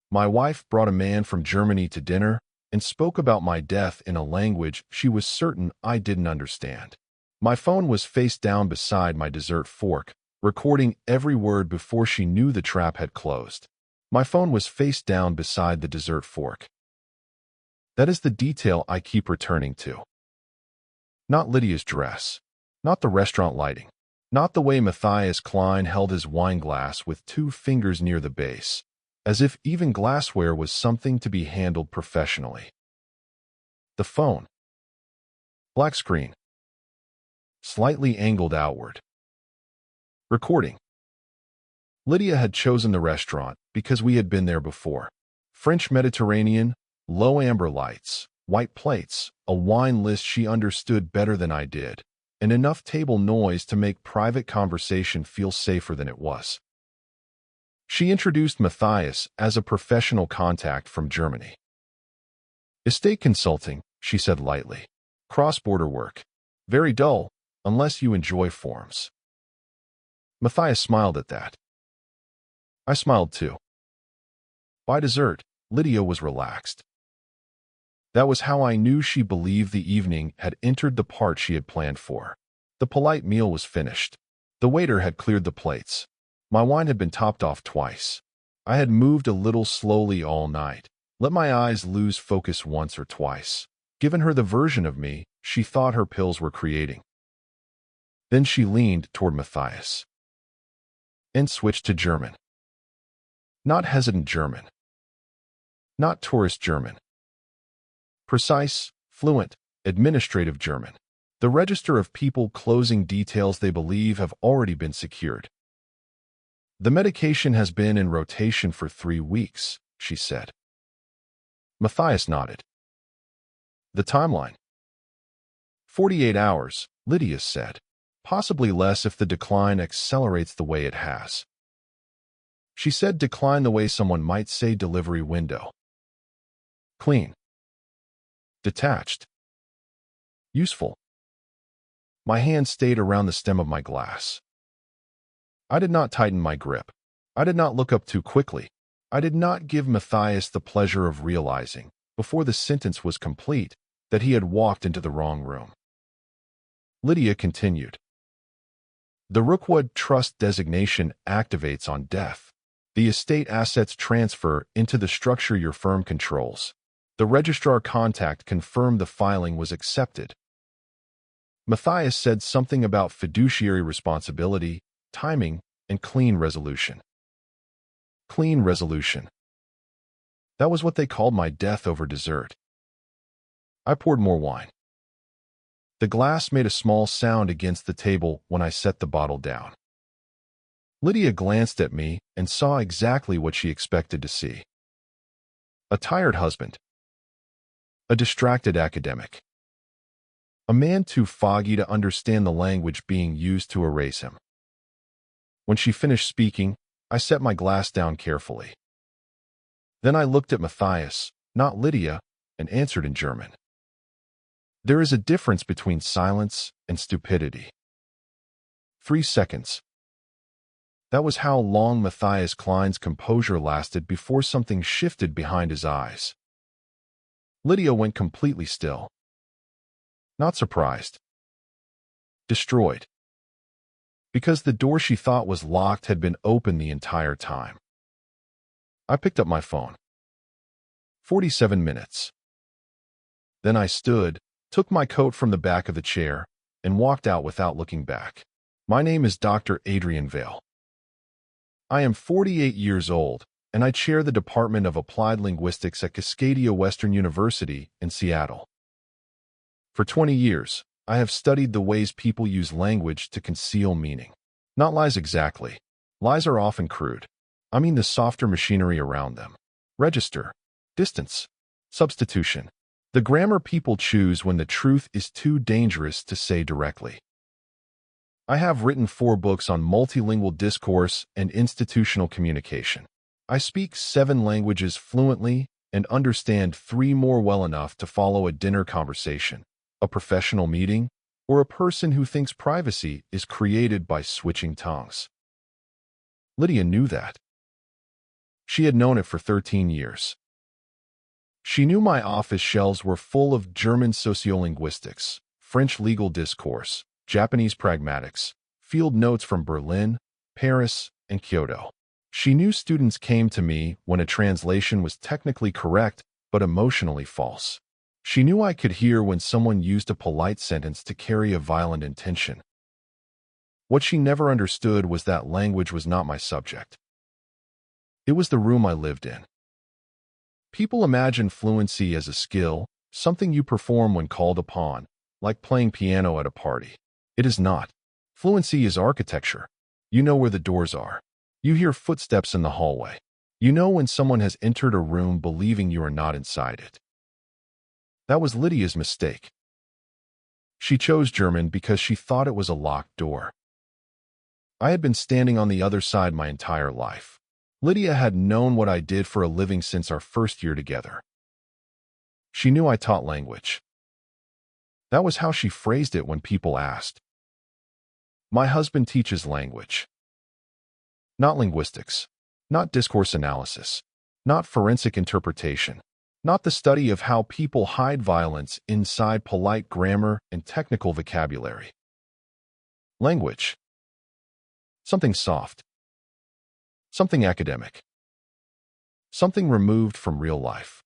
My wife brought a man from Germany to dinner and spoke about my death in a language she was certain I didn't understand. My phone was face down beside my dessert fork, recording every word before she knew the trap had closed. My phone was face down beside the dessert fork. That is the detail I keep returning to. Not Lydia's dress, not the restaurant lighting, not the way Matthias Klein held his wine glass with 2 fingers near the base, as if even glassware was something to be handled professionally. The phone. Black screen. Slightly angled outward. Recording. Lydia had chosen the restaurant because we had been there before. French Mediterranean, low amber lights, white plates, a wine list she understood better than I did, and enough table noise to make private conversation feel safer than it was. She introduced Matthias as a professional contact from Germany. Estate consulting, she said lightly. Cross-border work. Very dull, unless you enjoy forms. Matthias smiled at that. I smiled too. By dessert, Lydia was relaxed. That was how I knew she believed the evening had entered the part she had planned for. The polite meal was finished. The waiter had cleared the plates. My wine had been topped off twice. I had moved a little slowly all night, let my eyes lose focus once or twice, given her the version of me she thought her pills were creating. Then she leaned toward Matthias and switched to German. Not hesitant German. Not tourist German. Precise, fluent, administrative German. The register of people closing details they believe have already been secured. The medication has been in rotation for 3 weeks, she said. Matthias nodded. The timeline? 48 hours, Lydia said. Possibly less if the decline accelerates the way it has. She said decline the way someone might say delivery window. Clean. Detached. Useful. My hand stayed around the stem of my glass. I did not tighten my grip. I did not look up too quickly. I did not give Matthias the pleasure of realizing, before the sentence was complete, that he had walked into the wrong room. Lydia continued. The Rookwood Trust designation activates on death. The estate assets transfer into the structure your firm controls. The registrar contact confirmed the filing was accepted. Matthias said something about fiduciary responsibility, timing, and clean resolution. Clean resolution. That was what they called my death over dessert. I poured more wine. The glass made a small sound against the table when I set the bottle down. Lydia glanced at me and saw exactly what she expected to see. A tired husband. A distracted academic. A man too foggy to understand the language being used to erase him. When she finished speaking, I set my glass down carefully. Then I looked at Matthias, not Lydia, and answered in German. There is a difference between silence and stupidity. 3 seconds. That was how long Matthias Klein's composure lasted before something shifted behind his eyes. Lydia went completely still. Not surprised. Destroyed. Because the door she thought was locked had been open the entire time. I picked up my phone. 47 minutes. Then I stood, took my coat from the back of the chair, and walked out without looking back. My name is Dr. Adrian Vale. I am 48 years old, and I chair the Department of Applied Linguistics at Cascadia Western University in Seattle. For 20 years, I have studied the ways people use language to conceal meaning. Not lies exactly. Lies are often crude. I mean the softer machinery around them. Register. Distance. Substitution. The grammar people choose when the truth is too dangerous to say directly. I have written 4 books on multilingual discourse and institutional communication. I speak 7 languages fluently and understand 3 more well enough to follow a dinner conversation, a professional meeting, or a person who thinks privacy is created by switching tongues. Lydia knew that. She had known it for 13 years. She knew my office shelves were full of German sociolinguistics, French legal discourse, Japanese pragmatics, field notes from Berlin, Paris, and Kyoto. She knew students came to me when a translation was technically correct but emotionally false. She knew I could hear when someone used a polite sentence to carry a violent intention. What she never understood was that language was not my subject. It was the room I lived in. People imagine fluency as a skill, something you perform when called upon, like playing piano at a party. It is not. Fluency is architecture. You know where the doors are. You hear footsteps in the hallway. You know when someone has entered a room believing you are not inside it. That was Lydia's mistake. She chose German because she thought it was a locked door. I had been standing on the other side my entire life. Lydia had known what I did for a living since our first year together. She knew I taught language. That was how she phrased it when people asked. My husband teaches language. Not linguistics. Not discourse analysis. Not forensic interpretation. Not the study of how people hide violence inside polite grammar and technical vocabulary. Language. Something soft. Something academic. Something removed from real life.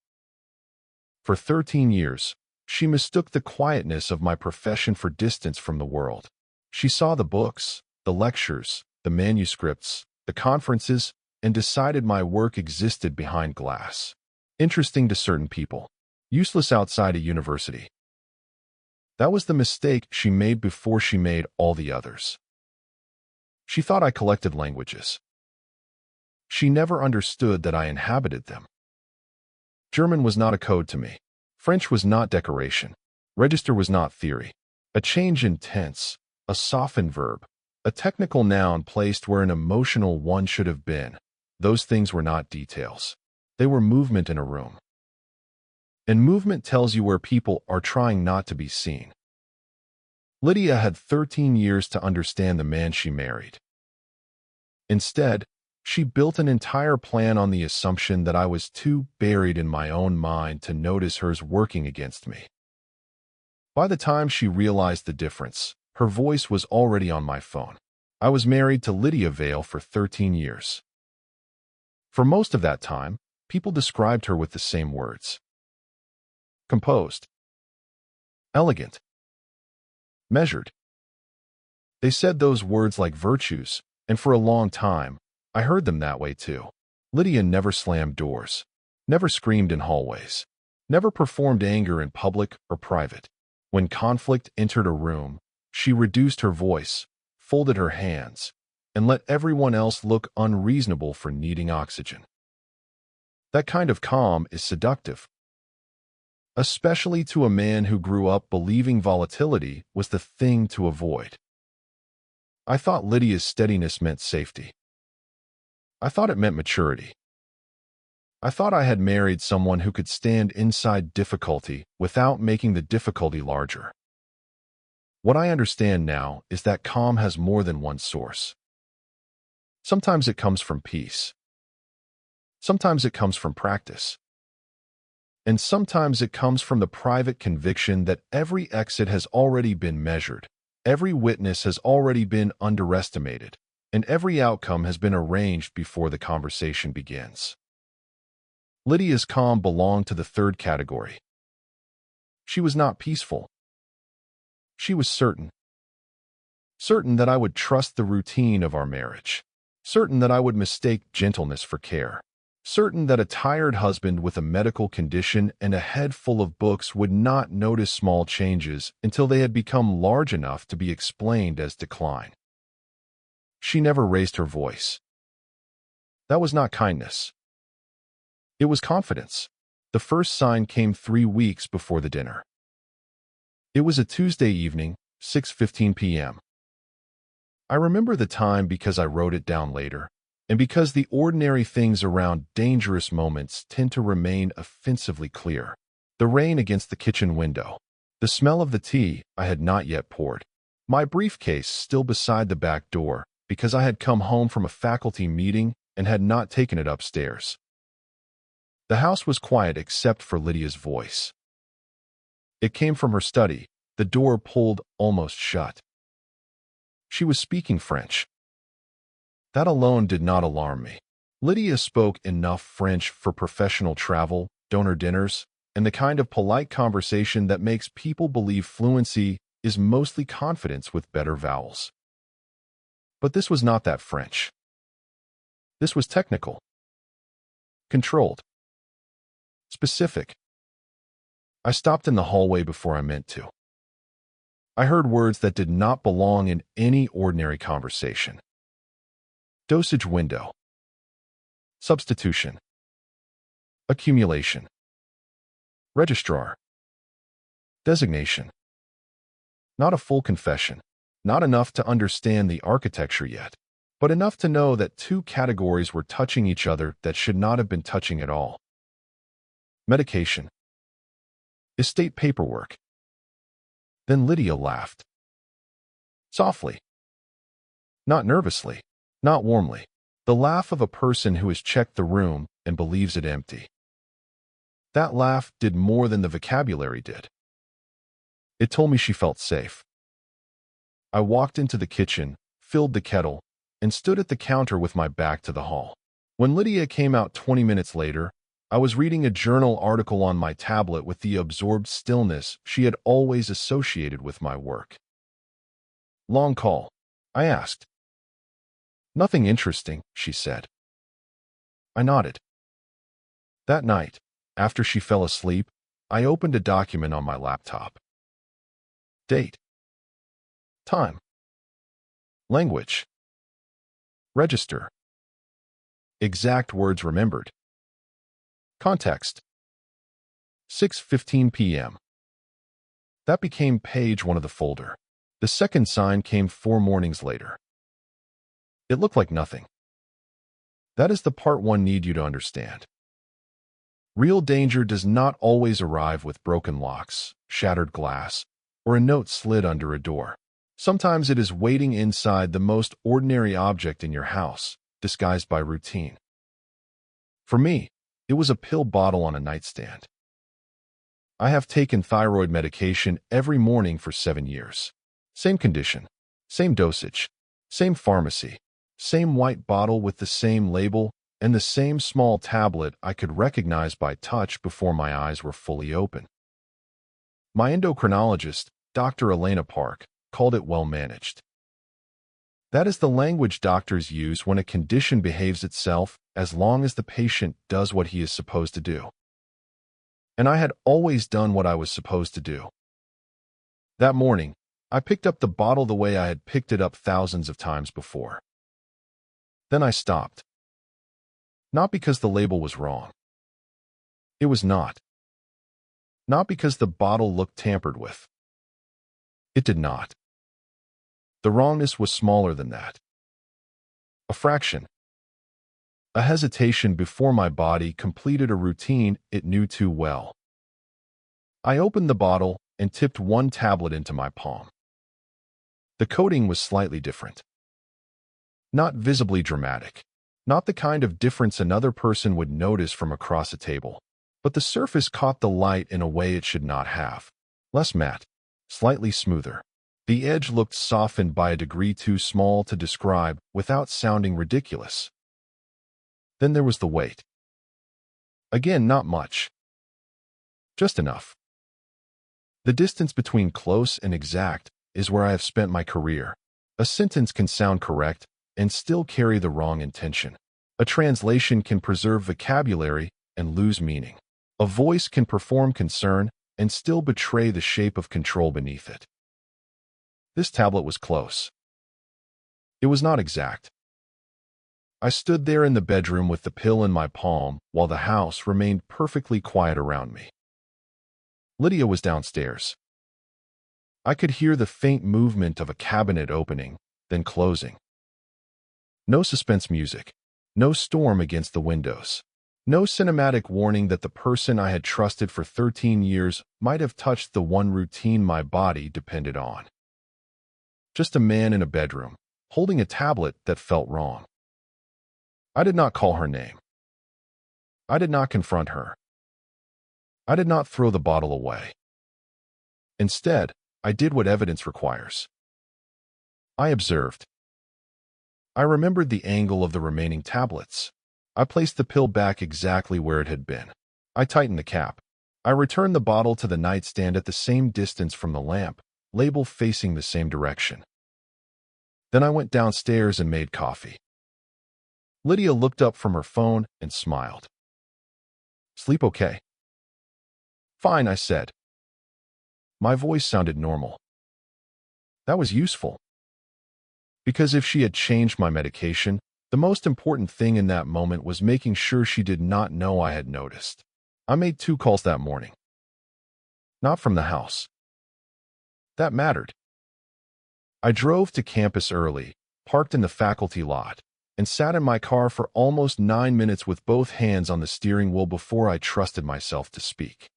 For 13 years, she mistook the quietness of my profession for distance from the world. She saw the books, the lectures, the manuscripts, the conferences, and decided my work existed behind glass. Interesting to certain people, useless outside a university. That was the mistake she made before she made all the others. She thought I collected languages. She never understood that I inhabited them. German was not a code to me. French was not decoration. Register was not theory. A change in tense, a softened verb, a technical noun placed where an emotional one should have been. Those things were not details. They were movement in a room. And movement tells you where people are trying not to be seen. Lydia had 13 years to understand the man she married. Instead, she built an entire plan on the assumption that I was too buried in my own mind to notice hers working against me. By the time she realized the difference, her voice was already on my phone. I was married to Lydia Vale for 13 years. For most of that time, people described her with the same words. Composed. Elegant. Measured. They said those words like virtues, and for a long time, I heard them that way too. Lydia never slammed doors, never screamed in hallways, never performed anger in public or private. When conflict entered a room, she reduced her voice, folded her hands, and let everyone else look unreasonable for needing oxygen. That kind of calm is seductive, especially to a man who grew up believing volatility was the thing to avoid. I thought Lydia's steadiness meant safety. I thought it meant maturity. I thought I had married someone who could stand inside difficulty without making the difficulty larger. What I understand now is that calm has more than one source. Sometimes it comes from peace. Sometimes it comes from practice. And sometimes it comes from the private conviction that every exit has already been measured, every witness has already been underestimated, and every outcome has been arranged before the conversation begins. Lydia's calm belonged to the third category. She was not peaceful. She was certain. Certain that I would trust the routine of our marriage. Certain that I would mistake gentleness for care. Certain that a tired husband with a medical condition and a head full of books would not notice small changes until they had become large enough to be explained as decline. She never raised her voice. That was not kindness. It was confidence. The first sign came 3 weeks before the dinner. It was a Tuesday evening, 6:15 p.m. I remember the time because I wrote it down later, and because the ordinary things around dangerous moments tend to remain offensively clear. The rain against the kitchen window. The smell of the tea I had not yet poured. My briefcase still beside the back door because I had come home from a faculty meeting and had not taken it upstairs. The house was quiet except for Lydia's voice. It came from her study, the door pulled almost shut. She was speaking French. That alone did not alarm me. Lydia spoke enough French for professional travel, donor dinners, and the kind of polite conversation that makes people believe fluency is mostly confidence with better vowels. But this was not that French. This was technical, controlled, specific. I stopped in the hallway before I meant to. I heard words that did not belong in any ordinary conversation. Dosage window. Substitution. Accumulation. Registrar. Designation. Not a full confession. Not enough to understand the architecture yet, but enough to know that two categories were touching each other that should not have been touching at all. Medication. Estate paperwork. Then Lydia laughed. Softly. Not nervously. Not warmly. The laugh of a person who has checked the room and believes it empty. That laugh did more than the vocabulary did. It told me she felt safe. I walked into the kitchen, filled the kettle, and stood at the counter with my back to the hall. When Lydia came out 20 minutes later, I was reading a journal article on my tablet with the absorbed stillness she had always associated with my work. Long call? I asked. Nothing interesting, she said. I nodded. That night, after she fell asleep, I opened a document on my laptop. Date. Time. Language. Register. Exact words remembered. Context. 6:15 p.m. That became page 1 of the folder. The second sign came 4 mornings later. It looked like nothing. That is the part one need you to understand. Real danger does not always arrive with broken locks, shattered glass, or a note slid under a door. Sometimes it is waiting inside the most ordinary object in your house, disguised by routine. For me, it was a pill bottle on a nightstand. I have taken thyroid medication every morning for 7 years. Same condition, same dosage, same pharmacy, same white bottle with the same label, and the same small tablet I could recognize by touch before my eyes were fully open. My endocrinologist, Dr. Elena Park, called it well managed. That is the language doctors use when a condition behaves itself as long as the patient does what he is supposed to do. And I had always done what I was supposed to do. That morning, I picked up the bottle the way I had picked it up thousands of times before. Then I stopped. Not because the label was wrong. It was not. Not because the bottle looked tampered with. It did not. The wrongness was smaller than that. A fraction. A hesitation before my body completed a routine it knew too well. I opened the bottle and tipped one tablet into my palm. The coating was slightly different. Not visibly dramatic. Not the kind of difference another person would notice from across a table. But the surface caught the light in a way it should not have. Less matte. Slightly smoother. The edge looked softened by a degree too small to describe without sounding ridiculous. Then there was the weight. Again, not much. Just enough. The distance between close and exact is where I have spent my career. A sentence can sound correct and still carry the wrong intention. A translation can preserve vocabulary and lose meaning. A voice can perform concern and still betray the shape of control beneath it. This tablet was close. It was not exact. I stood there in the bedroom with the pill in my palm while the house remained perfectly quiet around me. Lydia was downstairs. I could hear the faint movement of a cabinet opening, then closing. No suspense music. No storm against the windows. No cinematic warning that the person I had trusted for 13 years might have touched the one routine my body depended on. Just a man in a bedroom, holding a tablet that felt wrong. I did not call her name. I did not confront her. I did not throw the bottle away. Instead, I did what evidence requires. I observed. I remembered the angle of the remaining tablets. I placed the pill back exactly where it had been. I tightened the cap. I returned the bottle to the nightstand at the same distance from the lamp, label facing the same direction. Then I went downstairs and made coffee. Lydia looked up from her phone and smiled. Sleep okay? Fine, I said. My voice sounded normal. That was useful. Because if she had changed my medication, the most important thing in that moment was making sure she did not know I had noticed. I made 2 calls that morning. Not from the house. That mattered. I drove to campus early, parked in the faculty lot, and sat in my car for almost 9 minutes with both hands on the steering wheel before I trusted myself to speak.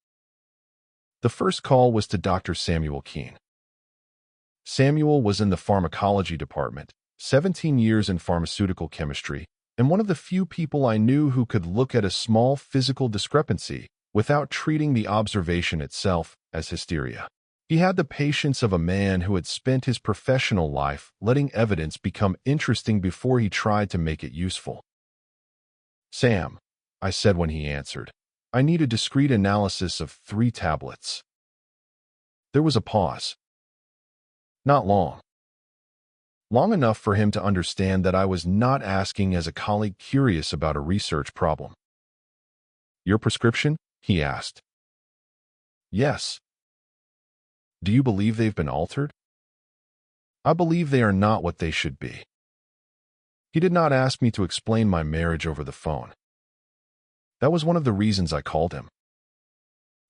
The first call was to Dr. Samuel Klein. Samuel was in the pharmacology department, 17 years in pharmaceutical chemistry, and one of the few people I knew who could look at a small physical discrepancy without treating the observation itself as hysteria. He had the patience of a man who had spent his professional life letting evidence become interesting before he tried to make it useful. Sam, I said when he answered, I need a discrete analysis of 3 tablets. There was a pause. Not long. Long enough for him to understand that I was not asking as a colleague curious about a research problem. Your prescription? He asked. Yes. Do you believe they've been altered? I believe they are not what they should be. He did not ask me to explain my marriage over the phone. That was one of the reasons I called him.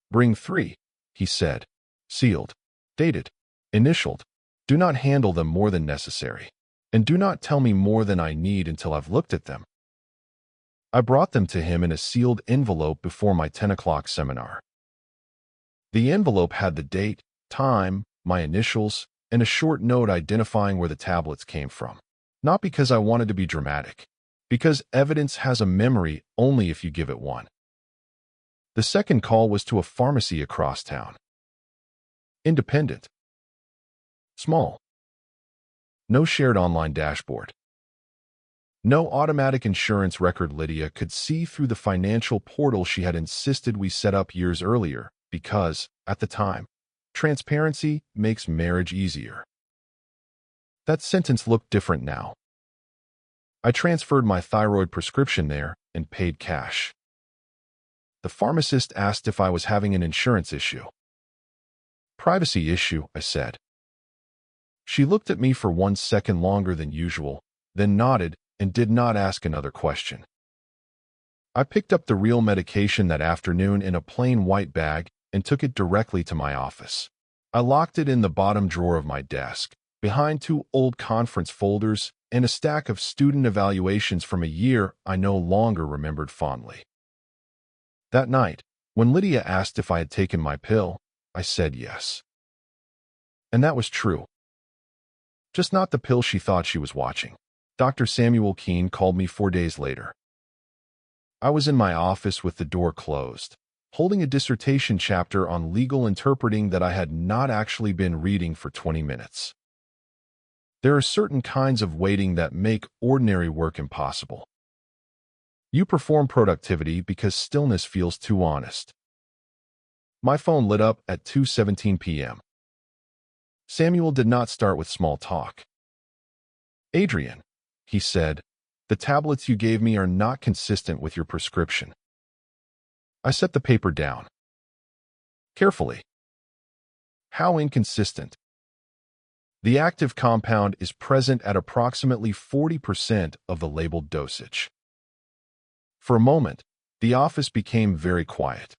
Bring 3, he said. Sealed, dated, initialed. Do not handle them more than necessary, and do not tell me more than I need until I've looked at them. I brought them to him in a sealed envelope before my 10 o'clock seminar. The envelope had the date, time, my initials, and a short note identifying where the tablets came from. Not because I wanted to be dramatic, because evidence has a memory only if you give it one. The second call was to a pharmacy across town. Independent. Small. No shared online dashboard. No automatic insurance record. Lydia could see through the financial portal she had insisted we set up years earlier because, at the time, transparency makes marriage easier. That sentence looked different now. I transferred my thyroid prescription there and paid cash. The pharmacist asked if I was having an insurance issue. Privacy issue, I said. She looked at me for 1 second longer than usual, then nodded and did not ask another question. I picked up the real medication that afternoon in a plain white bag and took it directly to my office. I locked it in the bottom drawer of my desk, behind 2 old conference folders and a stack of student evaluations from a year I no longer remembered fondly. That night, when Lydia asked if I had taken my pill, I said yes. And that was true. Just not the pill she thought she was watching. Dr. Samuel Klein called me 4 days later. I was in my office with the door closed, holding a dissertation chapter on legal interpreting that I had not actually been reading for 20 minutes. There are certain kinds of waiting that make ordinary work impossible. You perform productivity because stillness feels too honest. My phone lit up at 2:17 p.m. Samuel did not start with small talk. Adrian, he said, the tablets you gave me are not consistent with your prescription. I set the paper down. Carefully. How inconsistent? The active compound is present at approximately 40% of the labeled dosage. For a moment, the office became very quiet.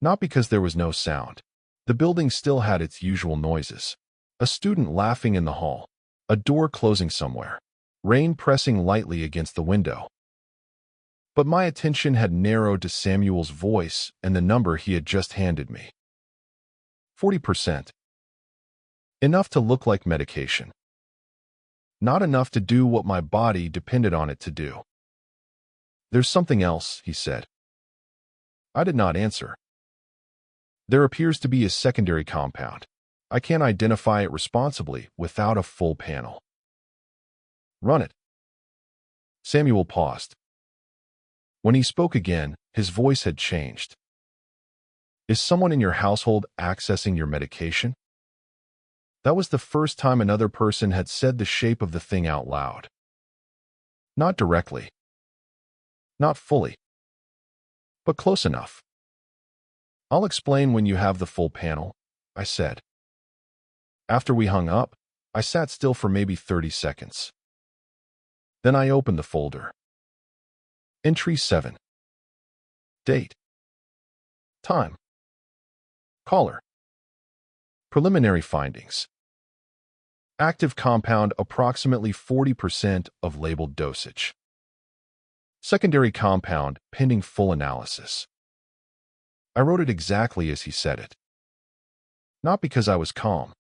Not because there was no sound. The building still had its usual noises. A student laughing in the hall, a door closing somewhere, rain pressing lightly against the window. But my attention had narrowed to Samuel's voice and the number he had just handed me. 40%. Enough to look like medication. Not enough to do what my body depended on it to do. There's something else, he said. I did not answer. There appears to be a secondary compound. I can't identify it responsibly without a full panel. Run it. Samuel paused. When he spoke again, his voice had changed. Is someone in your household accessing your medication? That was the first time another person had said the shape of the thing out loud. Not directly. Not fully. But close enough. I'll explain when you have the full panel, I said. After we hung up, I sat still for maybe 30 seconds. Then I opened the folder. Entry 7. Date. Time. Caller. Preliminary findings. Active compound approximately 40% of labeled dosage. Secondary compound pending full analysis. I wrote it exactly as he said it. Not because I was calm.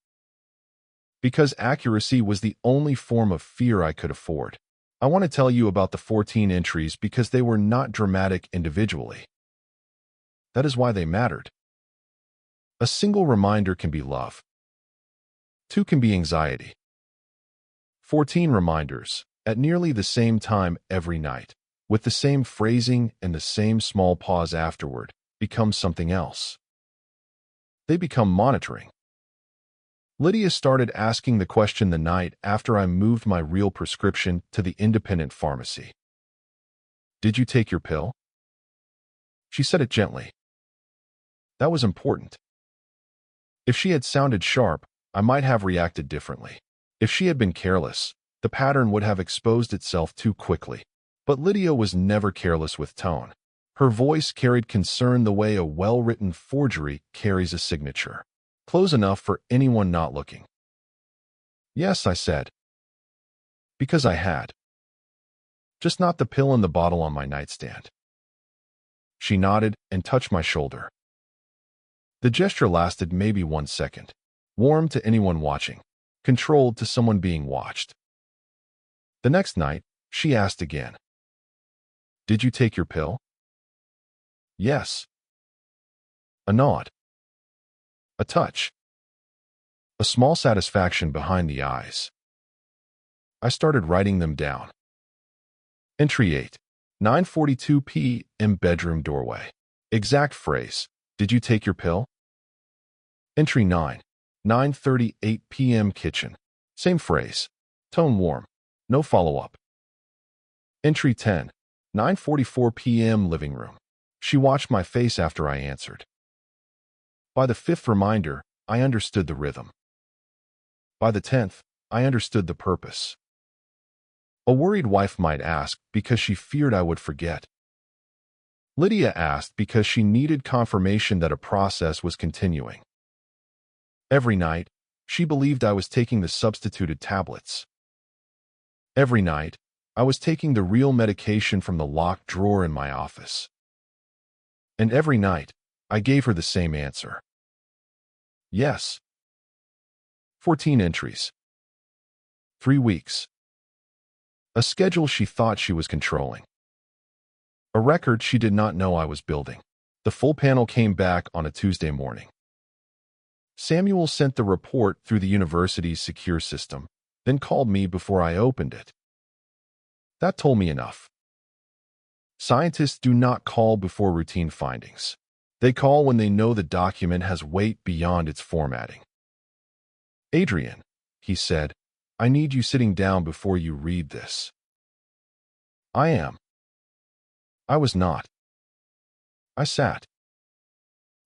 Because accuracy was the only form of fear I could afford. I want to tell you about the 14 entries because they were not dramatic individually. That is why they mattered. A single reminder can be love. 2 can be anxiety. 14 reminders, at nearly the same time every night, with the same phrasing and the same small pause afterward, become something else. They become monitoring. Lydia started asking the question the night after I moved my real prescription to the independent pharmacy. Did you take your pill? She said it gently. That was important. If she had sounded sharp, I might have reacted differently. If she had been careless, the pattern would have exposed itself too quickly. But Lydia was never careless with tone. Her voice carried concern the way a well-written forgery carries a signature. Close enough for anyone not looking. Yes, I said. Because I had. Just not the pill in the bottle on my nightstand. She nodded and touched my shoulder. The gesture lasted maybe 1 second. Warm to anyone watching. Controlled to someone being watched. The next night, she asked again. Did you take your pill? Yes. A nod. A touch. A small satisfaction behind the eyes. I started writing them down. Entry 8. 9:42 p.m. bedroom doorway. Exact phrase. Did you take your pill? Entry 9. 9:38 p.m. kitchen. Same phrase. Tone warm. No follow-up. Entry 10. 9:44 p.m. living room. She watched my face after I answered. By the 5th reminder, I understood the rhythm. By the 10th, I understood the purpose. A worried wife might ask because she feared I would forget. Lydia asked because she needed confirmation that a process was continuing. Every night, she believed I was taking the substituted tablets. Every night, I was taking the real medication from the locked drawer in my office. And every night, I gave her the same answer. Yes. 14 entries. 3 weeks. A schedule she thought she was controlling. A record she did not know I was building. The full panel came back on a Tuesday morning. Samuel sent the report through the university's secure system, then called me before I opened it. That told me enough. Scientists do not call before routine findings. They call when they know the document has weight beyond its formatting. Adrian, he said, I need you sitting down before you read this. I am. I was not. I sat.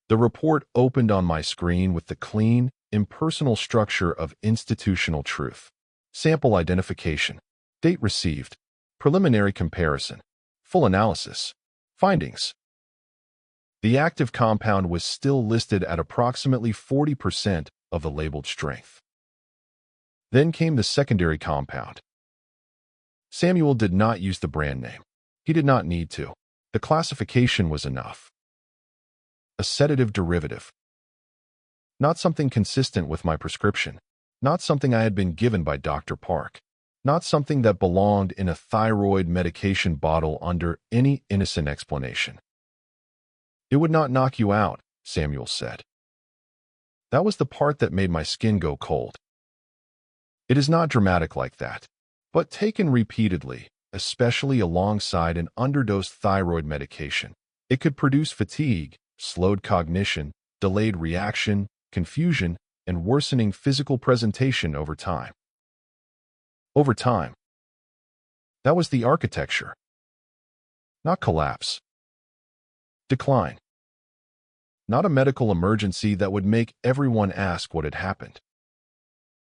The report opened on my screen with the clean, impersonal structure of institutional truth. Sample identification. Date received. Preliminary comparison. Full analysis. Findings. The active compound was still listed at approximately 40% of the labeled strength. Then came the secondary compound. Samuel did not use the brand name. He did not need to. The classification was enough. A sedative derivative. Not something consistent with my prescription. Not something I had been given by Dr. Park. not something that belonged in a thyroid medication bottle under any innocent explanation. It would not knock you out, Samuel said. That was the part that made my skin go cold. It is not dramatic like that, but taken repeatedly, especially alongside an underdosed thyroid medication, it could produce fatigue, slowed cognition, delayed reaction, confusion, and worsening physical presentation over time. Over time. That was the architecture. Not collapse. Decline. Not a medical emergency that would make everyone ask what had happened.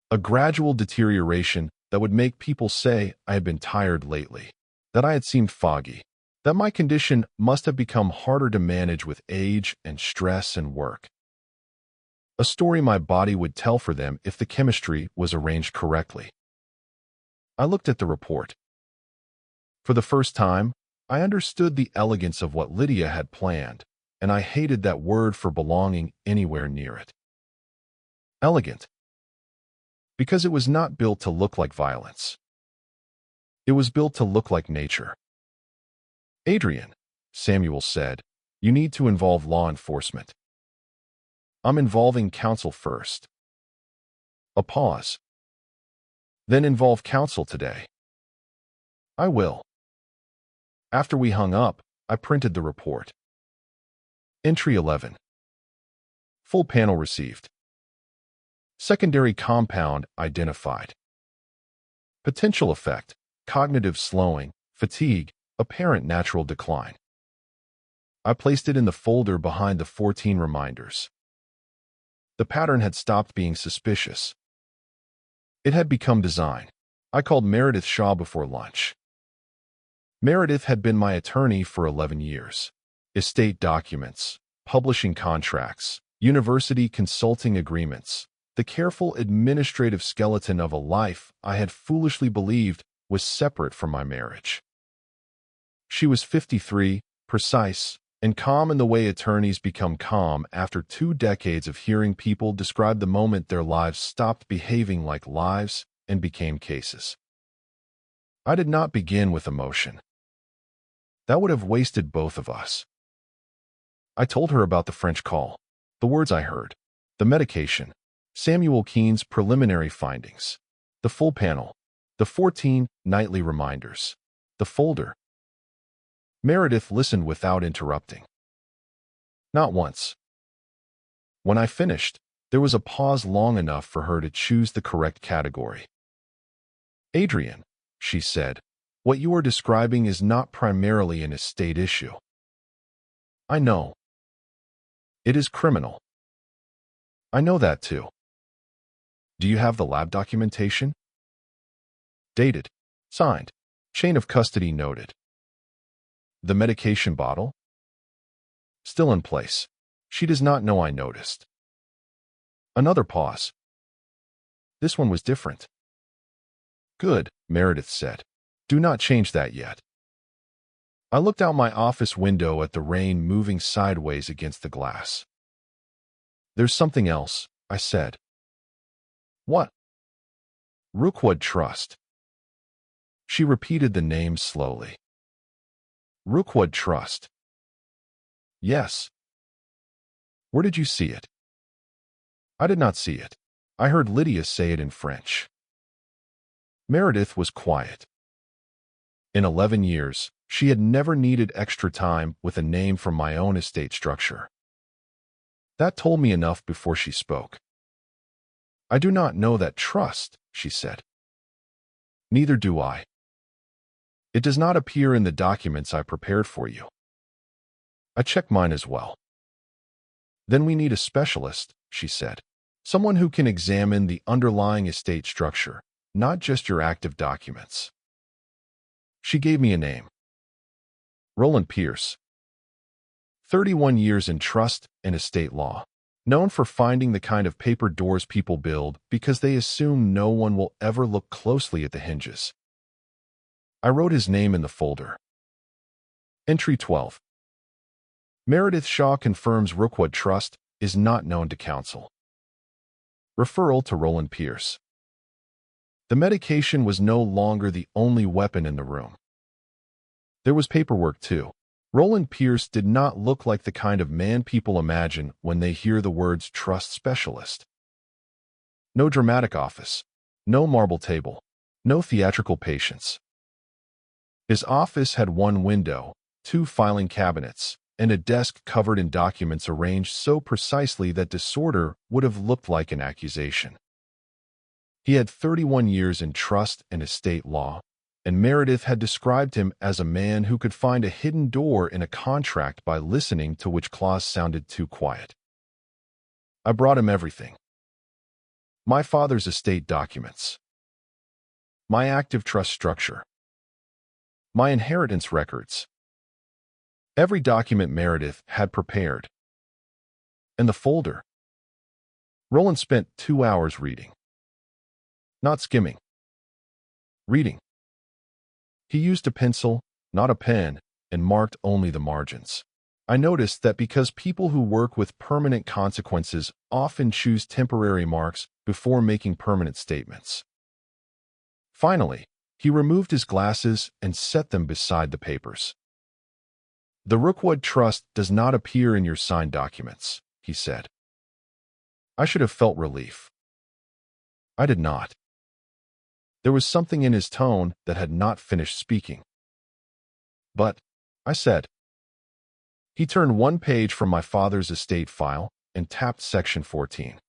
A gradual deterioration that would make people say I had been tired lately, that I had seemed foggy, that my condition must have become harder to manage with age and stress and work. A story my body would tell for them if the chemistry was arranged correctly. I looked at the report. For the first time, I understood the elegance of what Lydia had planned, and I hated that word for belonging anywhere near it. Elegant. Because it was not built to look like violence. It was built to look like nature. Adrian, Samuel said, you need to involve law enforcement. I'm involving counsel first. A pause. Then involve counsel today. I will. After we hung up, I printed the report. Entry 11. Full panel received. Secondary compound identified. Potential effect, cognitive slowing, fatigue, apparent natural decline. I placed it in the folder behind the 14 reminders. The pattern had stopped being suspicious. It had become design. I called Meredith Shaw before lunch. Meredith had been my attorney for 11 years. Estate documents, publishing contracts, university consulting agreements, the careful administrative skeleton of a life I had foolishly believed was separate from my marriage. She was 53, precise, and calm in the way attorneys become calm after 2 decades of hearing people describe the moment their lives stopped behaving like lives and became cases. I did not begin with emotion. That would have wasted both of us. I told her about the French call, the words I heard, the medication, Samuel Keene's preliminary findings, the full panel, the 14 nightly reminders, the folder. Meredith listened without interrupting. Not once. When I finished, there was a pause long enough for her to choose the correct category. Adrian, she said, what you are describing is not primarily an estate issue. I know. It is criminal. I know that too. Do you have the lab documentation? Dated. Signed. Chain of custody noted. The medication bottle? Still in place. She does not know I noticed. Another pause. This one was different. Good, Meredith said. Do not change that yet. I looked out my office window at the rain moving sideways against the glass. There's something else, I said. What? Rookwood Trust. She repeated the name slowly. Rookwood Trust. Yes. Where did you see it? I did not see it. I heard Lydia say it in French. Meredith was quiet. In 11 years, she had never needed extra time with a name from my own estate structure. That told me enough before she spoke. I do not know that trust, she said. Neither do I. It does not appear in the documents I prepared for you. I checked mine as well. Then we need a specialist, she said. Someone who can examine the underlying estate structure, not just your active documents. She gave me a name. Roland Pierce. 31 years in trust and estate law, known for finding the kind of paper doors people build because they assume no one will ever look closely at the hinges. I wrote his name in the folder. Entry 12. Meredith Shaw confirms Rookwood Trust is not known to counsel. Referral to Roland Pierce. The medication was no longer the only weapon in the room. There was paperwork, too. Roland Pierce did not look like the kind of man people imagine when they hear the words trust specialist. No dramatic office. No marble table. No theatrical patience. His office had one window, 2 filing cabinets, and a desk covered in documents arranged so precisely that disorder would have looked like an accusation. He had 31 years in trust and estate law, and Meredith had described him as a man who could find a hidden door in a contract by listening to which clause sounded too quiet. I brought him everything. My father's estate documents. My active trust structure. My inheritance records. Every document Meredith had prepared. And the folder. Roland spent 2 hours reading. Not skimming. Reading. He used a pencil, not a pen, and marked only the margins. I noticed that because people who work with permanent consequences often choose temporary marks before making permanent statements. Finally, he removed his glasses and set them beside the papers. The Rookwood Trust does not appear in your signed documents, he said. I should have felt relief. I did not. There was something in his tone that had not finished speaking. But, I said. He turned one page from my father's estate file and tapped section 14.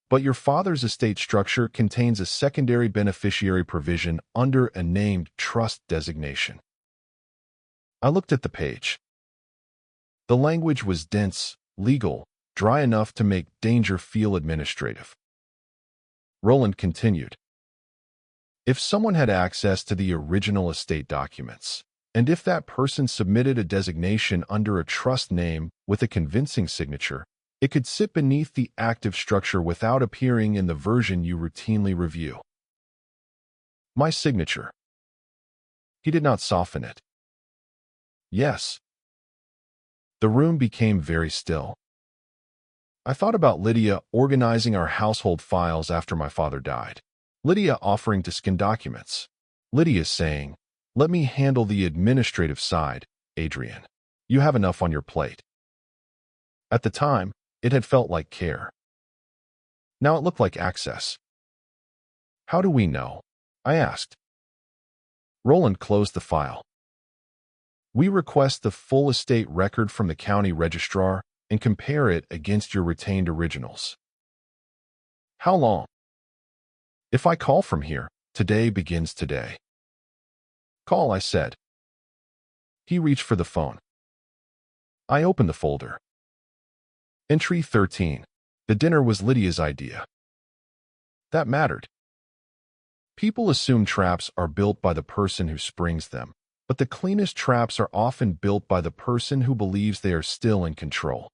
But your father's estate structure contains a secondary beneficiary provision under a named trust designation. I looked at the page. The language was dense, legal, dry enough to make danger feel administrative. Roland continued. If someone had access to the original estate documents, and if that person submitted a designation under a trust name with a convincing signature, it could sit beneath the active structure without appearing in the version you routinely review. My signature. He did not soften it. Yes. The room became very still. I thought about Lydia organizing our household files after my father died. Lydia offering to scan documents. Lydia saying, "Let me handle the administrative side, Adrian. You have enough on your plate." At the time, it had felt like care. Now it looked like access. How do we know? I asked. Roland closed the file. We request the full estate record from the county registrar and compare it against your retained originals. How long? If I call from here, today begins today. Call, I said. He reached for the phone. I opened the folder. Entry 13. The dinner was Lydia's idea. That mattered. People assume traps are built by the person who springs them, but the cleanest traps are often built by the person who believes they are still in control.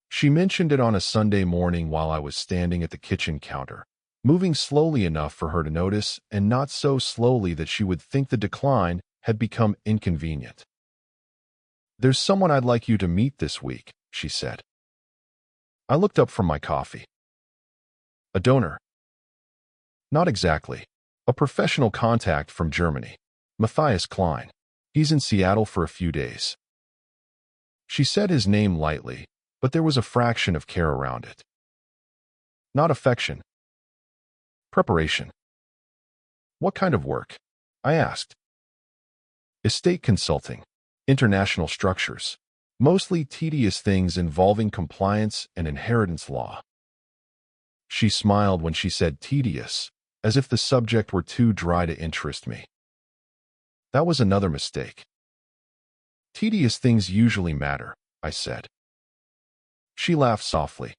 She mentioned it on a Sunday morning while I was standing at the kitchen counter, moving slowly enough for her to notice and not so slowly that she would think the decline had become inconvenient. There's someone I'd like you to meet this week, she said. I looked up from my coffee. A donor? Not exactly. A professional contact from Germany. Matthias Klein. He's in Seattle for a few days. She said his name lightly, but there was a fraction of care around it. Not affection. Preparation. What kind of work? I asked. Estate consulting. International structures. Mostly tedious things involving compliance and inheritance law. She smiled when she said tedious, as if the subject were too dry to interest me. That was another mistake. Tedious things usually matter, I said. She laughed softly.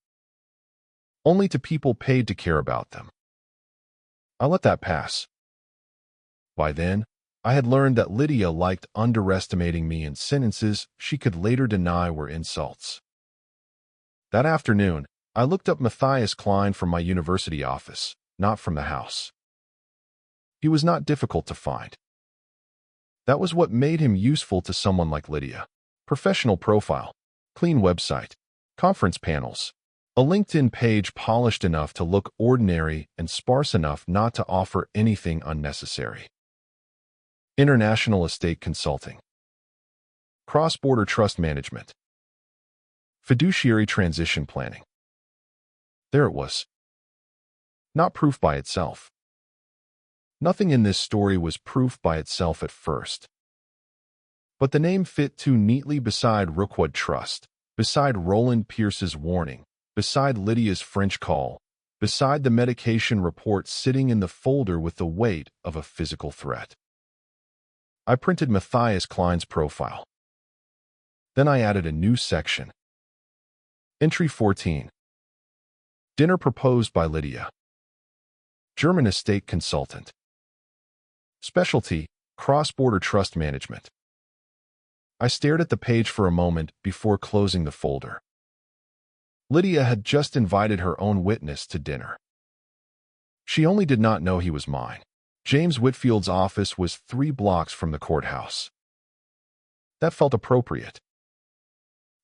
Only to people paid to care about them. I let that pass. By then, I had learned that Lydia liked underestimating me in sentences she could later deny were insults. That afternoon, I looked up Matthias Klein from my university office, not from the house. He was not difficult to find. That was what made him useful to someone like Lydia. Professional profile, clean website, conference panels, A LinkedIn page polished enough to look ordinary and sparse enough not to offer anything unnecessary. International estate consulting. Cross-border trust management. Fiduciary transition planning. There it was. Not proof by itself. Nothing in this story was proof by itself at first. But the name fit too neatly beside Rookwood Trust, beside Roland Pierce's warning, beside Lydia's French call, beside the medication report sitting in the folder with the weight of a physical threat. I printed Matthias Klein's profile. Then I added a new section. Entry 14. Dinner proposed by Lydia. German estate consultant. Specialty, cross-border trust management. I stared at the page for a moment before closing the folder. Lydia had just invited her own witness to dinner. She only did not know he was mine. James Whitfield's office was 3 blocks from the courthouse. That felt appropriate.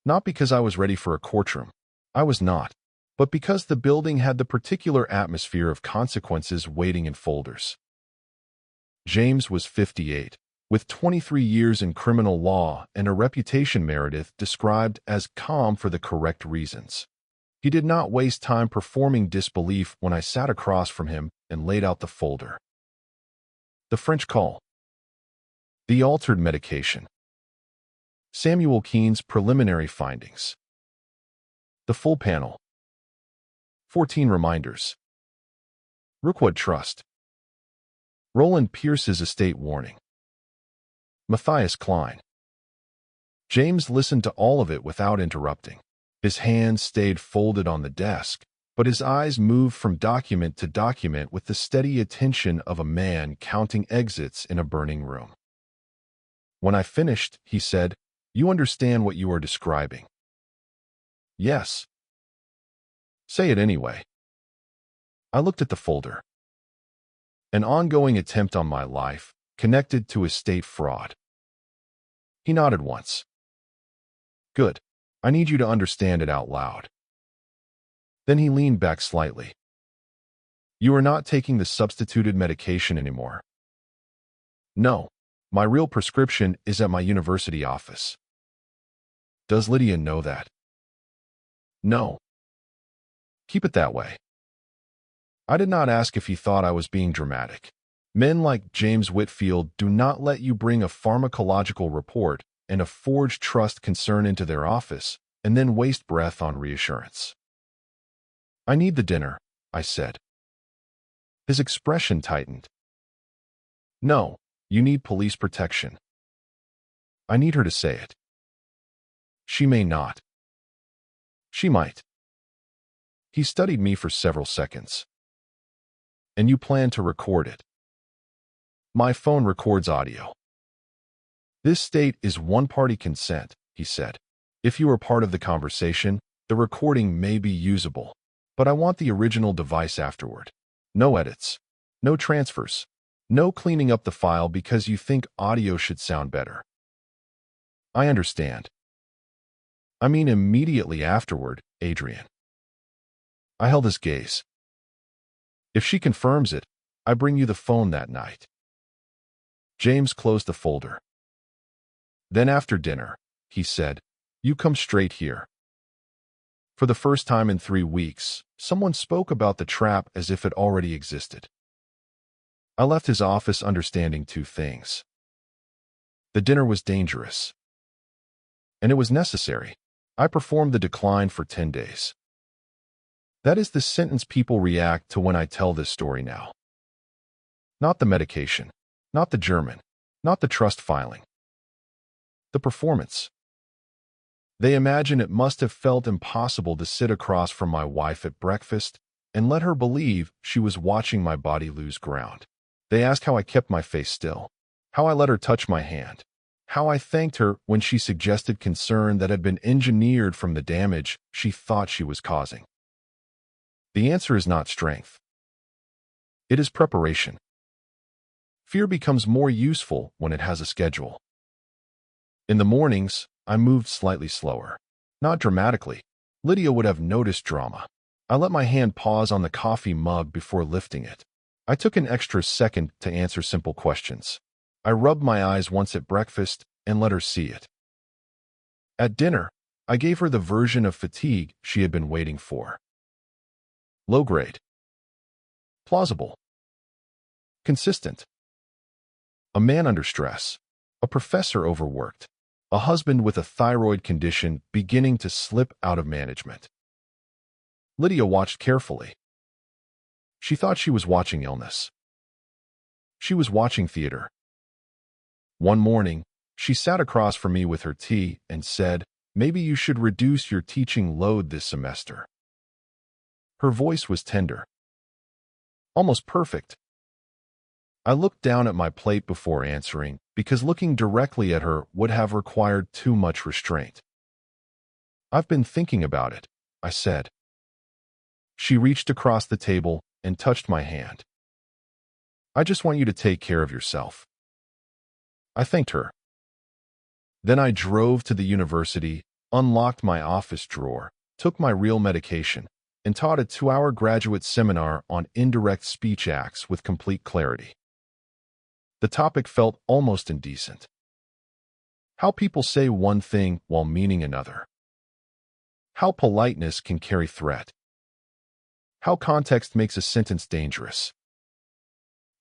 Not because I was ready for a courtroom. I was not. But because the building had the particular atmosphere of consequences waiting in folders. James was 58, with 23 years in criminal law and a reputation Meredith described as calm for the correct reasons. He did not waste time performing disbelief when I sat across from him and laid out the folder. The French call. The altered medication. Samuel Keene's preliminary findings. The full panel. 14 reminders. Rookwood Trust. Roland Pierce's estate warning. Matthias Klein. James listened to all of it without interrupting. His hands stayed folded on the desk, but his eyes moved from document to document with the steady attention of a man counting exits in a burning room. When I finished, he said, "You understand what you are describing?" "Yes." "Say it anyway." I looked at the folder. An ongoing attempt on my life, connected to estate fraud. He nodded once. "Good. I need you to understand it out loud." Then he leaned back slightly. "You are not taking the substituted medication anymore." "No. My real prescription is at my university office." "Does Lydia know that?" "No." "Keep it that way." I did not ask if he thought I was being dramatic. Men like James Whitfield do not let you bring a pharmacological report and a forged trust concern into their office and then waste breath on reassurance. "I need the dinner," I said. His expression tightened. "No, you need police protection." "I need her to say it." "She may not." "She might." He studied me for several seconds. "And you plan to record it?" "My phone records audio." "This state is one-party consent," he said. "If you are part of the conversation, the recording may be usable. But I want the original device afterward. No edits. No transfers. No cleaning up the file because you think audio should sound better." "I understand." "I mean immediately afterward, Adrian." I held his gaze. "If she confirms it, I bring you the phone that night." James closed the folder. "Then after dinner," he said, "you come straight here." For the first time in 3 weeks, someone spoke about the trap as if it already existed. I left his office understanding 2 things. The dinner was dangerous. And it was necessary. I performed the decline for 10 days. That is the sentence people react to when I tell this story now. Not the medication, not the German, not the trust filing. The performance. They imagine it must have felt impossible to sit across from my wife at breakfast and let her believe she was watching my body lose ground. They ask how I kept my face still, how I let her touch my hand, how I thanked her when she suggested concern that had been engineered from the damage she thought she was causing. The answer is not strength. It is preparation. Fear becomes more useful when it has a schedule. In the mornings, I moved slightly slower. Not dramatically. Lydia would have noticed drama. I let my hand pause on the coffee mug before lifting it. I took an extra second to answer simple questions. I rubbed my eyes once at breakfast and let her see it. At dinner, I gave her the version of fatigue she had been waiting for. Low grade. Plausible. Consistent. A man under stress. A professor overworked. A husband with a thyroid condition beginning to slip out of management. Lydia watched carefully. She thought she was watching illness. She was watching theater. One morning, she sat across from me with her tea and said, "Maybe you should reduce your teaching load this semester." Her voice was tender. Almost perfect. I looked down at my plate before answering, because looking directly at her would have required too much restraint. "I've been thinking about it," I said. She reached across the table and touched my hand. "I just want you to take care of yourself." I thanked her. Then I drove to the university, unlocked my office drawer, took my real medication, and taught a 2-hour graduate seminar on indirect speech acts with complete clarity. The topic felt almost indecent. How people say one thing while meaning another. How politeness can carry threat. How context makes a sentence dangerous.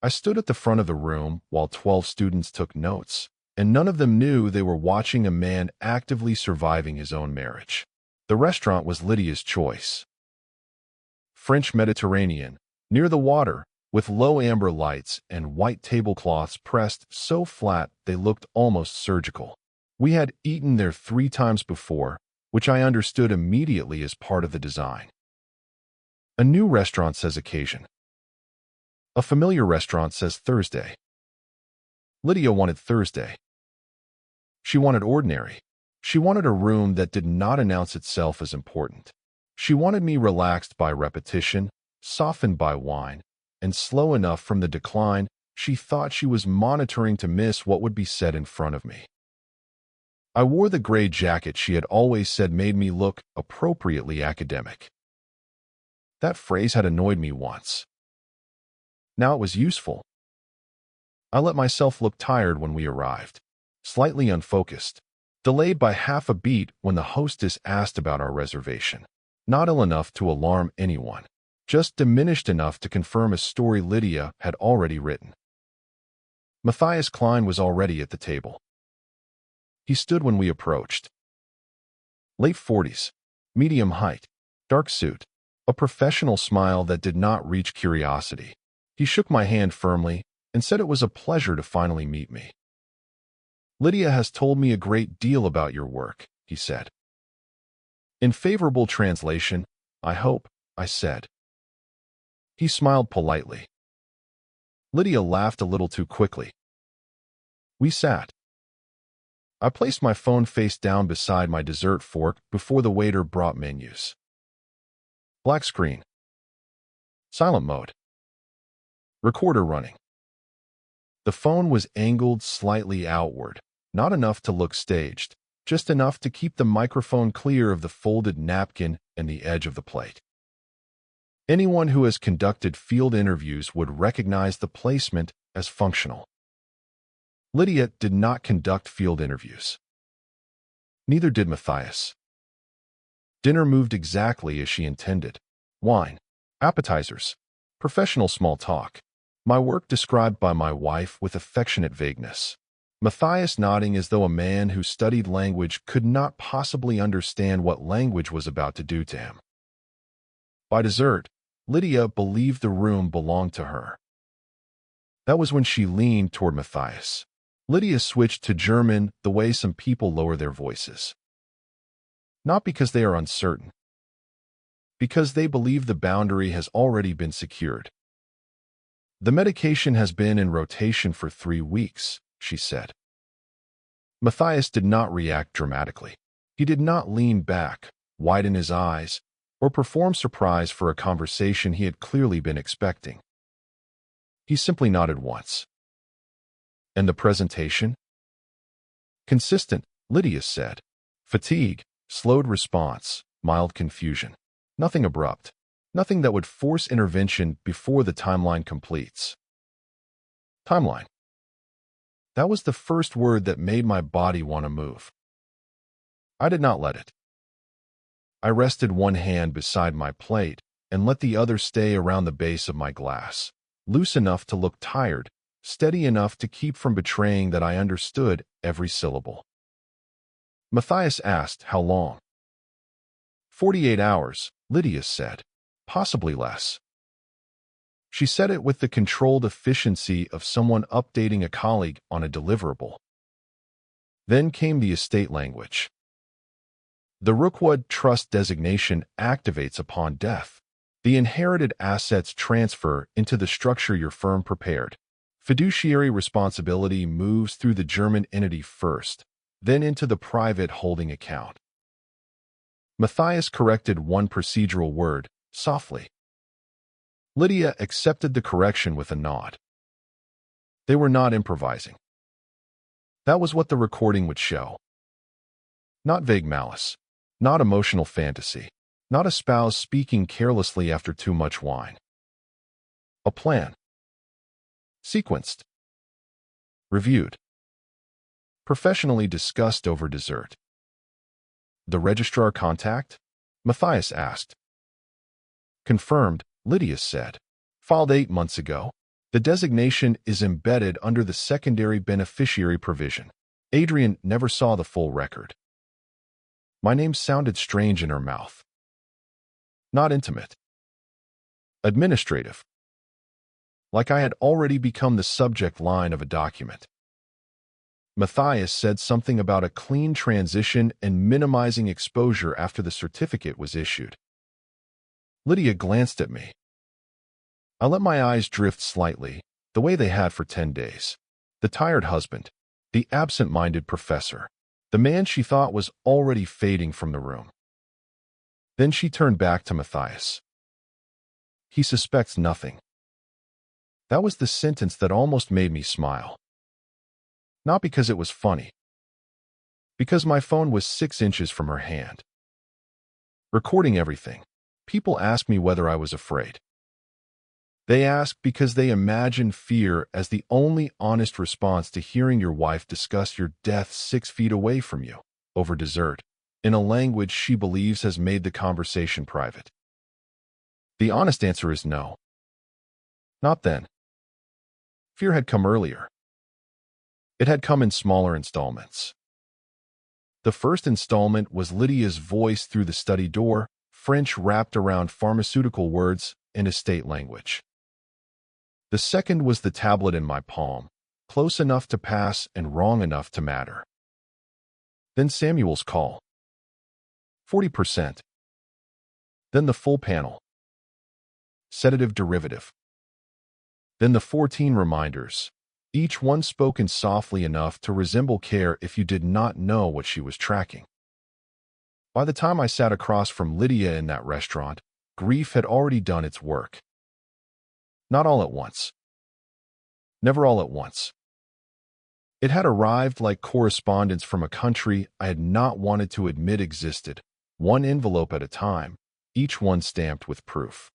I stood at the front of the room while 12 students took notes, and none of them knew they were watching a man actively surviving his own marriage. The restaurant was Lydia's choice. French Mediterranean, near the water, with low amber lights and white tablecloths pressed so flat they looked almost surgical. We had eaten there 3 times before, which I understood immediately as part of the design. A new restaurant says occasion. A familiar restaurant says Thursday. Lydia wanted Thursday. She wanted ordinary. She wanted a room that did not announce itself as important. She wanted me relaxed by repetition, softened by wine, and slow enough from the decline she thought she was monitoring to miss what would be said in front of me. I wore the gray jacket she had always said made me look appropriately academic. That phrase had annoyed me once. Now it was useful. I let myself look tired when we arrived, slightly unfocused, delayed by half a beat when the hostess asked about our reservation. Not ill enough to alarm anyone, just diminished enough to confirm a story Lydia had already written. Matthias Klein was already at the table. He stood when we approached. Late 40s, medium height, dark suit, a professional smile that did not reach curiosity. He shook my hand firmly and said it was a pleasure to finally meet me. "Lydia has told me a great deal about your work," he said. "In favorable translation, I hope," I said. He smiled politely. Lydia laughed a little too quickly. We sat. I placed my phone face down beside my dessert fork before the waiter brought menus. Black screen. Silent mode. Recorder running. The phone was angled slightly outward, not enough to look staged, just enough to keep the microphone clear of the folded napkin and the edge of the plate. Anyone who has conducted field interviews would recognize the placement as functional. Lydia did not conduct field interviews. Neither did Matthias. Dinner moved exactly as she intended. Wine, appetizers, professional small talk. My work described by my wife with affectionate vagueness. Matthias nodding as though a man who studied language could not possibly understand what language was about to do to him. By dessert, Lydia believed the room belonged to her. That was when she leaned toward Matthias. Lydia switched to German the way some people lower their voices. Not because they are uncertain. Because they believe the boundary has already been secured. "The medication has been in rotation for 3 weeks, she said. Matthias did not react dramatically. He did not lean back, widen his eyes, or perform surprise for a conversation he had clearly been expecting. He simply nodded once. And the presentation? Consistent, Lydia said. Fatigue, slowed response, mild confusion. Nothing abrupt. Nothing that would force intervention before the timeline completes. Timeline. That was the first word that made my body want to move. I did not let it. I rested one hand beside my plate and let the other stay around the base of my glass, loose enough to look tired, steady enough to keep from betraying that I understood every syllable. Matthias asked how long. 48 hours, Lydia said. Possibly less. She said it with the controlled efficiency of someone updating a colleague on a deliverable. Then came the estate language. The Rookwood Trust designation activates upon death. The inherited assets transfer into the structure your firm prepared. Fiduciary responsibility moves through the German entity first, then into the private holding account. Matthias corrected one procedural word, softly. Lydia accepted the correction with a nod. They were not improvising. That was what the recording would show. Not vague malice. Not emotional fantasy. Not a spouse speaking carelessly after too much wine. A plan. Sequenced. Reviewed. Professionally discussed over dessert. The registrar contact? Matthias asked. Confirmed, Lydia said. Filed 8 months ago. The designation is embedded under the secondary beneficiary provision. Adrian never saw the full record. My name sounded strange in her mouth. Not intimate. Administrative. Like I had already become the subject line of a document. Matthias said something about a clean transition and minimizing exposure after the certificate was issued. Lydia glanced at me. I let my eyes drift slightly, the way they had for 10 days. The tired husband, the absent-minded professor, the man she thought was already fading from the room. Then she turned back to Matthias. He suspects nothing. That was the sentence that almost made me smile. Not because it was funny. Because my phone was 6 inches from her hand. Recording everything. People asked me whether I was afraid. They asked because they imagine fear as the only honest response to hearing your wife discuss your death 6 feet away from you, over dessert, in a language she believes has made the conversation private. The honest answer is no. Not then. Fear had come earlier. It had come in smaller installments. The first installment was Lydia's voice through the study door, French wrapped around pharmaceutical words and estate language. The second was the tablet in my palm, close enough to pass and wrong enough to matter. Then Samuel's call. 40%. Then the full panel. Sedative derivative. Then the 14 reminders, each one spoken softly enough to resemble care if you did not know what she was tracking. By the time I sat across from Lydia in that restaurant, grief had already done its work. Not all at once. Never all at once. It had arrived like correspondence from a country I had not wanted to admit existed, one envelope at a time, each one stamped with proof.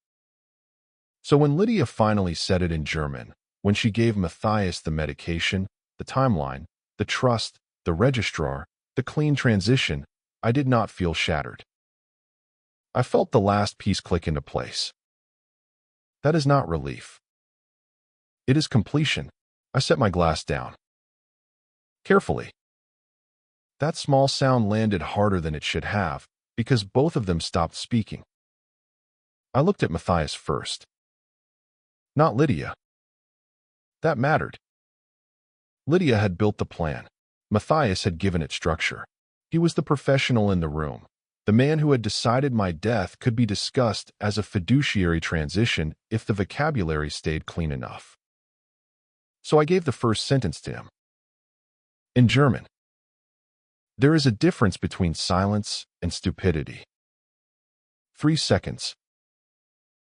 So when Lydia finally said it in German, when she gave Matthias the medication, the timeline, the trust, the registrar, the clean transition, I did not feel shattered. I felt the last piece click into place. That is not relief. It is completion. I set my glass down. Carefully. That small sound landed harder than it should have, because both of them stopped speaking. I looked at Matthias first. Not Lydia. That mattered. Lydia had built the plan. Matthias had given it structure. He was the professional in the room. The man who had decided my death could be discussed as a fiduciary transition if the vocabulary stayed clean enough. So I gave the first sentence to him. In German. There is a difference between silence and stupidity. 3 seconds.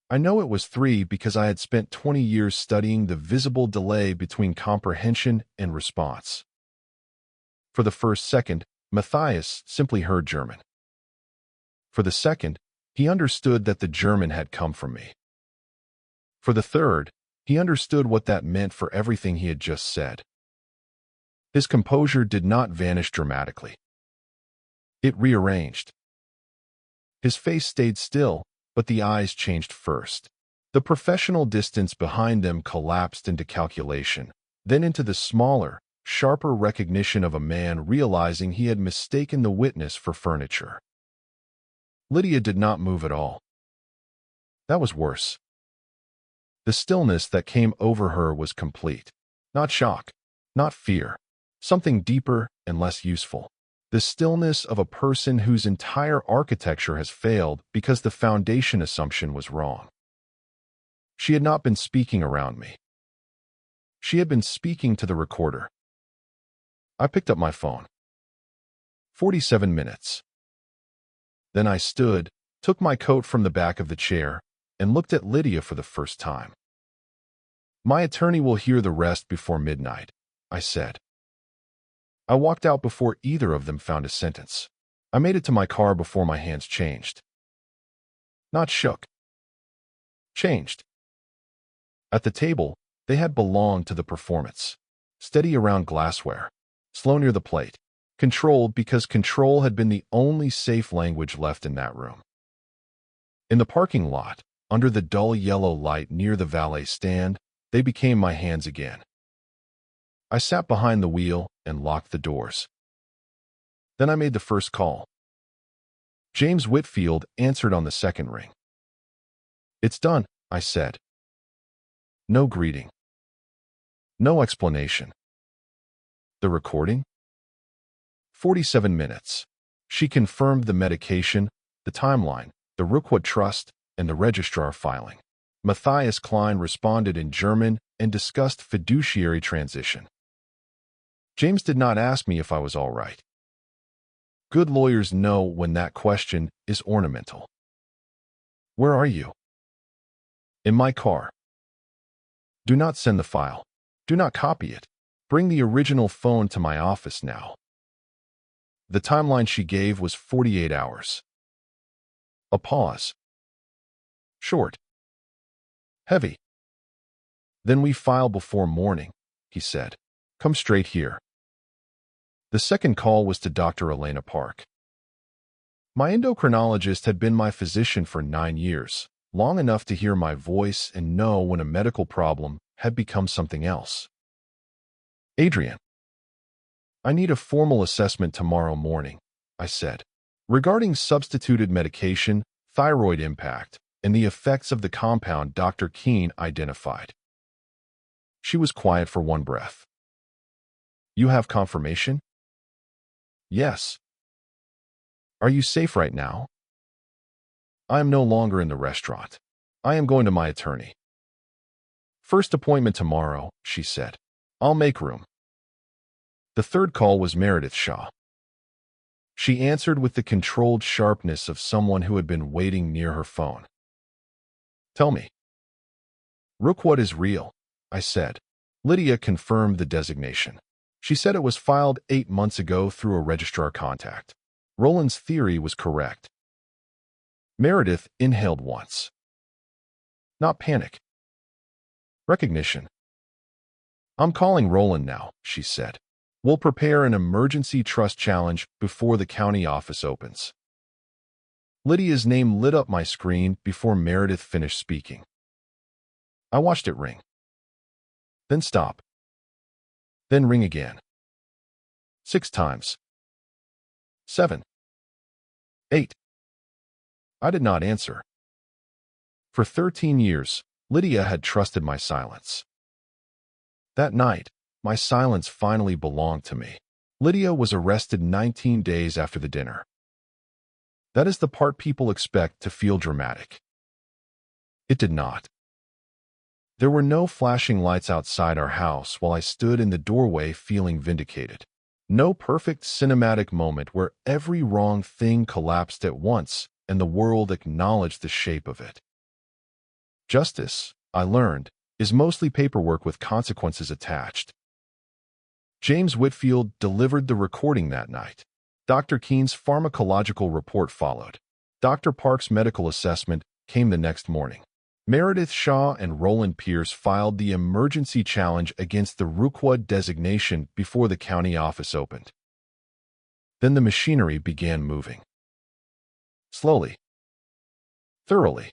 I know it was 3 because I had spent 20 years studying the visible delay between comprehension and response. For the first second, Matthias simply heard German. For the second, he understood that the German had come from me. For the third, he understood what that meant for everything he had just said. His composure did not vanish dramatically. It rearranged. His face stayed still, but the eyes changed first. The professional distance behind them collapsed into calculation, then into the smaller, sharper recognition of a man realizing he had mistaken the witness for furniture. Lydia did not move at all. That was worse. The stillness that came over her was complete. Not shock, not fear, something deeper and less useful. The stillness of a person whose entire architecture has failed because the foundation assumption was wrong. She had not been speaking around me. She had been speaking to the recorder. I picked up my phone. 47 minutes. Then I stood, took my coat from the back of the chair, and looked at Lydia for the first time. My attorney will hear the rest before midnight, I said. I walked out before either of them found a sentence. I made it to my car before my hands changed. Not shook. Changed. At the table, they had belonged to the performance. Steady around glassware. Slow near the plate. Controlled because control had been the only safe language left in that room. In the parking lot, under the dull yellow light near the valet stand, they became my hands again. I sat behind the wheel and locked the doors. Then I made the first call. James Whitfield answered on the second ring. It's done, I said. No greeting. No explanation. The recording? 47 minutes. She confirmed the medication, the timeline, the Rookwood Trust, and the registrar filing. Matthias Klein responded in German and discussed fiduciary transition. James did not ask me if I was all right. Good lawyers know when that question is ornamental. Where are you? In my car. Do not send the file. Do not copy it. Bring the original phone to my office now. The timeline she gave was 48 hours. A pause. Short. Heavy. Then we file before morning, he said. Come straight here. The second call was to Dr. Elena Park. My endocrinologist had been my physician for 9 years, long enough to hear my voice and know when a medical problem had become something else. Adrian. I need a formal assessment tomorrow morning, I said, regarding substituted medication, thyroid impact, and the effects of the compound Dr. Keene identified. She was quiet for one breath. You have confirmation? Yes. Are you safe right now? I am no longer in the restaurant. I am going to my attorney. First appointment tomorrow, she said. I'll make room. The third call was Meredith Shaw. She answered with the controlled sharpness of someone who had been waiting near her phone. Tell me. Rookwood is real, I said. Lydia confirmed the designation. She said it was filed 8 months ago through a registrar contact. Roland's theory was correct. Meredith inhaled once. Not panic. Recognition. I'm calling Roland now, she said. We'll prepare an emergency trust challenge before the county office opens. Lydia's name lit up my screen before Meredith finished speaking. I watched it ring. Then stop. Then ring again. 6 times. 7. 8. I did not answer. For 13 years, Lydia had trusted my silence. That night, my silence finally belonged to me. Lydia was arrested 19 days after the dinner. That is the part people expect to feel dramatic. It did not. There were no flashing lights outside our house while I stood in the doorway feeling vindicated. No perfect cinematic moment where every wrong thing collapsed at once and the world acknowledged the shape of it. Justice, I learned, is mostly paperwork with consequences attached. James Whitfield delivered the recording that night. Dr. Keene's pharmacological report followed. Dr. Park's medical assessment came the next morning. Meredith Shaw and Roland Pierce filed the emergency challenge against the Rookwood designation before the county office opened. Then the machinery began moving. Slowly. Thoroughly.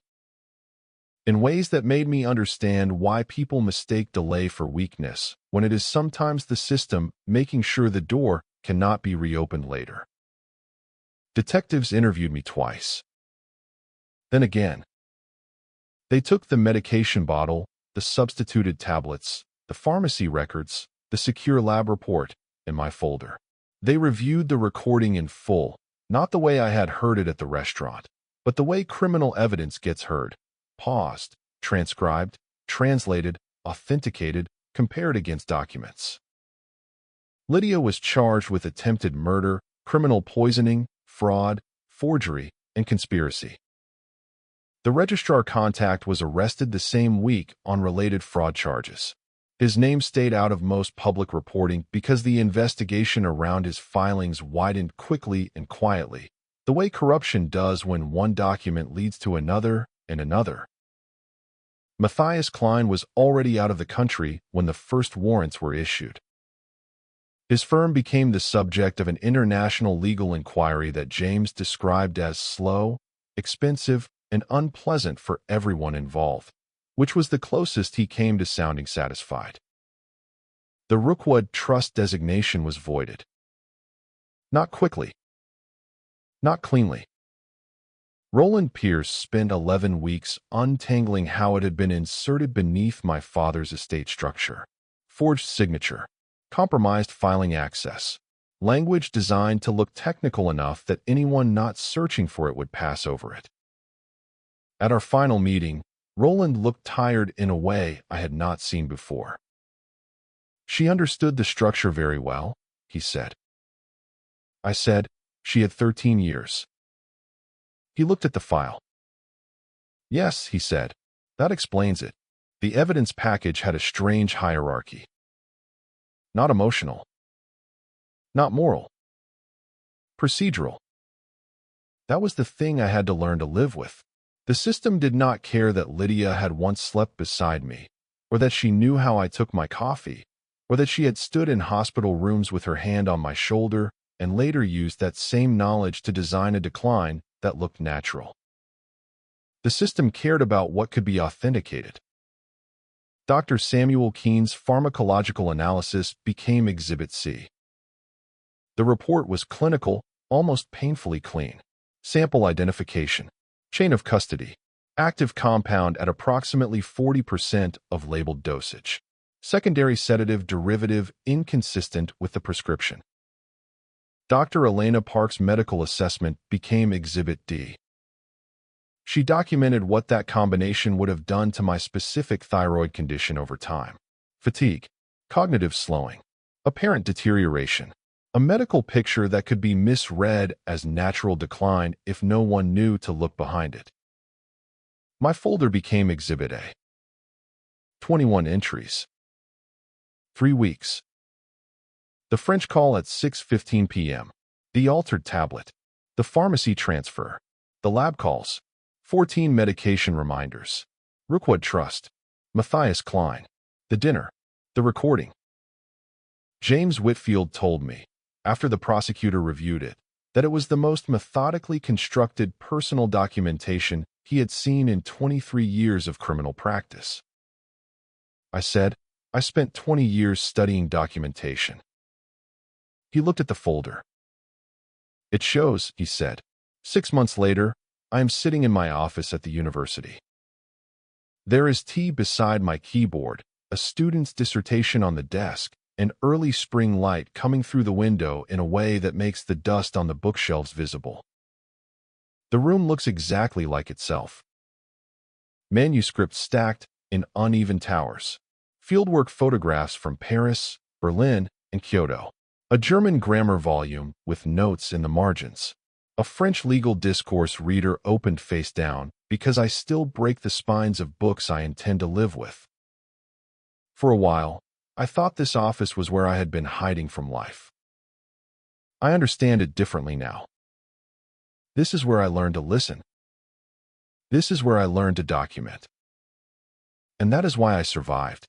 In ways that made me understand why people mistake delay for weakness, when it is sometimes the system making sure the door cannot be reopened later. Detectives interviewed me twice. Then again. They took the medication bottle, the substituted tablets, the pharmacy records, the secure lab report, and my folder. They reviewed the recording in full, not the way I had heard it at the restaurant, but the way criminal evidence gets heard, paused, transcribed, translated, authenticated, compared against documents. Lydia was charged with attempted murder, criminal poisoning, fraud, forgery, and conspiracy. The registrar contact was arrested the same week on related fraud charges. His name stayed out of most public reporting because the investigation around his filings widened quickly and quietly, the way corruption does when one document leads to another and another. Matthias Klein was already out of the country when the first warrants were issued. His firm became the subject of an international legal inquiry that James described as slow, expensive, and unpleasant for everyone involved, which was the closest he came to sounding satisfied. The Rookwood Trust designation was voided. Not quickly. Not cleanly. Roland Pierce spent 11 weeks untangling how it had been inserted beneath my father's estate structure. Forged signature. Compromised filing access. Language designed to look technical enough that anyone not searching for it would pass over it. At our final meeting, Roland looked tired in a way I had not seen before. She understood the structure very well, he said. I said, she had 13 years. He looked at the file. Yes, he said, that explains it. The evidence package had a strange hierarchy. Not emotional. Not moral. Procedural. That was the thing I had to learn to live with. The system did not care that Lydia had once slept beside me, or that she knew how I took my coffee, or that she had stood in hospital rooms with her hand on my shoulder and later used that same knowledge to design a decline that looked natural. The system cared about what could be authenticated. Dr. Samuel Keene's pharmacological analysis became Exhibit C. The report was clinical, almost painfully clean. Sample identification. Chain of custody. Active compound at approximately 40% of labeled dosage. Secondary sedative derivative inconsistent with the prescription. Dr. Elena Park's medical assessment became Exhibit D. She documented what that combination would have done to my specific thyroid condition over time. Fatigue. Cognitive slowing. Apparent deterioration. A medical picture that could be misread as natural decline if no one knew to look behind it. My folder became Exhibit A. 21 entries. 3 weeks. The French call at 6:15 p.m. The altered tablet. The pharmacy transfer. The lab calls. 14 medication reminders. Rookwood Trust. Matthias Klein. The dinner. The recording. James Whitfield told me, after the prosecutor reviewed it, that it was the most methodically constructed personal documentation he had seen in 23 years of criminal practice. I said, I spent 20 years studying documentation. He looked at the folder. It shows, he said. 6 months later, I am sitting in my office at the university. There is tea beside my keyboard, a student's dissertation on the desk, and early spring light coming through the window in a way that makes the dust on the bookshelves visible. The room looks exactly like itself. Manuscripts stacked in uneven towers. Fieldwork photographs from Paris, Berlin, and Kyoto. A German grammar volume with notes in the margins. A French legal discourse reader opened face down because I still break the spines of books I intend to live with. For a while, I thought this office was where I had been hiding from life. I understand it differently now. This is where I learned to listen. This is where I learned to document. And that is why I survived.